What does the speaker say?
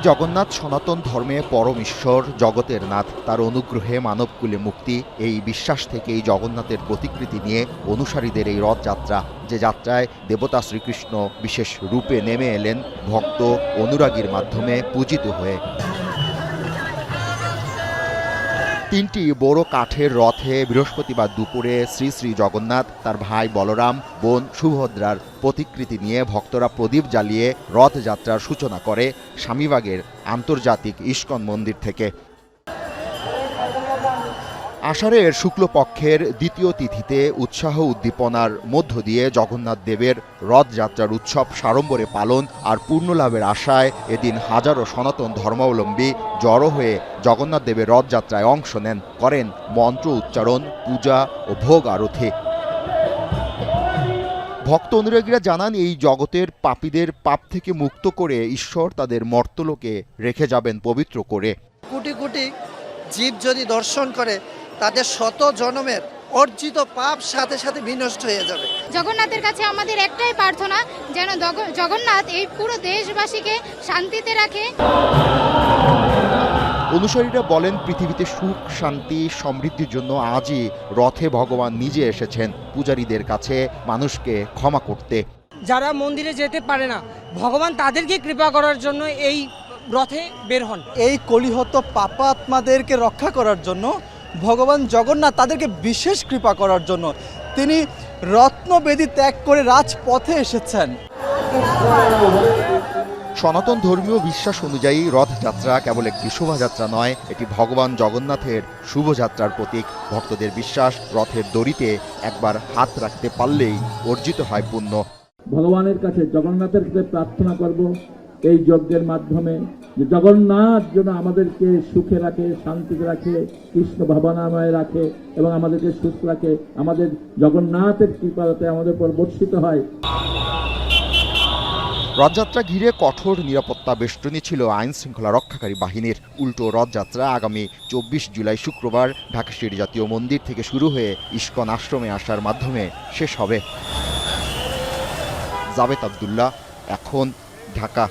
জগন্নাথ সনাতন ধর্মে পরম ঈশ্বর, জগতের নাথ। তার অনুগ্রহে মানবকুলে মুক্তি, এই বিশ্বাস থেকেই জগন্নাথের প্রতিকৃতি নিয়ে অনুসারীদের এই রথযাত্রা, যে যাত্রায় দেবতা শ্রীকৃষ্ণ বিশেষ রূপে নেমে এলেন ভক্ত অনুরাগীর মাধ্যমে পূজিত হয়ে। তিনটি বড় কাঠের রথে বৃহস্পতিবার দুপুরে শ্রী শ্রী জগন্নাথ, তার ভাই বলরাম, বোন সুভদ্রার প্রতিকৃতি নিয়ে ভক্তরা প্রদীপ জ্বালিয়ে রথযাত্রার সূচনা করে স্বামীবাগের আন্তর্জাতিক ইস্কন মন্দির থেকে। আষাঢ়ের শুক্লপক্ষের দ্বিতীয় তিথিতে উৎসাহ উদ্দীপনার মধ্য দিয়ে জগন্নাথ দেবের রথযাত্রার উৎসব সাড়ম্বরে পালন আর পূর্ণলাভের আশায় এদিন হাজারো সনাতন ধর্মাবলম্বী জড়ো হয়ে জগন্নাথ দেবের রথযাত্রায় অংশ নেন, করেন মন্ত্র উচ্চারণ, পূজা ও ভোগ আরতি। ভক্ত অনুরাগীরা জানান, এই জগতের পাপীদের পাপ থেকে মুক্ত করে ঈশ্বর তাদের মর্তলোকে রেখে যাবেন পবিত্র করে। কোটি কোটি জীব যদি দর্শন করে, তাদের শত জন্মের অর্জিত পাপ সাথে সাথে বিনষ্ট হয়ে যাবে। জগন্নাথের কাছে আমাদের একটাই প্রার্থনা, যেন জগন্নাথ এই পুরো দেশবাসীকে শান্তিতে রাখে। অনুসারীরা বলেন, পৃথিবীতে সুখ, শান্তি, সমৃদ্ধির জন্য আজই রথে ভগবান নিজে এসেছেন পূজারীদের কাছে মানুষকে ক্ষমা করতে। যারা মন্দিরে যেতে পারে না, ভগবান তাদেরকে কৃপা করার জন্য এই রথে বের হন। এই কলিহত পাপাত্মাদেরকে রক্ষা করার জন্য ভগবান জগন্নাথ তাদেরকে বিশেষ কৃপা করার জন্য তিনি রত্নবেদী ত্যাগ করে রাজপথে এসেছেন। সনাতন ধর্মীয় বিশ্বাস অনুযায়ী রথযাত্রা কেবল একটি শোভাযাত্রা নয়, এটি ভগবান জগন্নাথের শুভযাত্রার প্রতীক। ভক্তদের বিশ্বাস, রথের দড়িতে একবার হাত রাখতে পারলেই অর্জিত হয় পুণ্য। ভগবানের কাছে, জগন্নাথের কাছে প্রার্থনা করব এই যজ্ঞের মাধ্যমে যে জগন্নাথ যেন আমাদেরকে সুখে রাখে, শান্তিতে রাখে, কৃষ্ণ ভাবনাময় রাখে এবং আমাদেরকে সুস্থ রাখে। আমাদের জগন্নাথের কৃপা যাতে আমাদের উপর বর্ষিত হয়। রথযাত্রা ঘিরে কঠোর নিরাপত্তা বেষ্টনী ছিল আইন শৃঙ্খলা রক্ষাকারী বাহিনীর। উল্টো রথযাত্রা আগামী 24 জুলাই শুক্রবার ঢাকেশ্বরী জাতীয় মন্দির থেকে শুরু হয়ে ইস্কন আশ্রমে আসার মাধ্যমে শেষ হবে। জাবেদ আবদুল্লাহ, এখন, ঢাকা।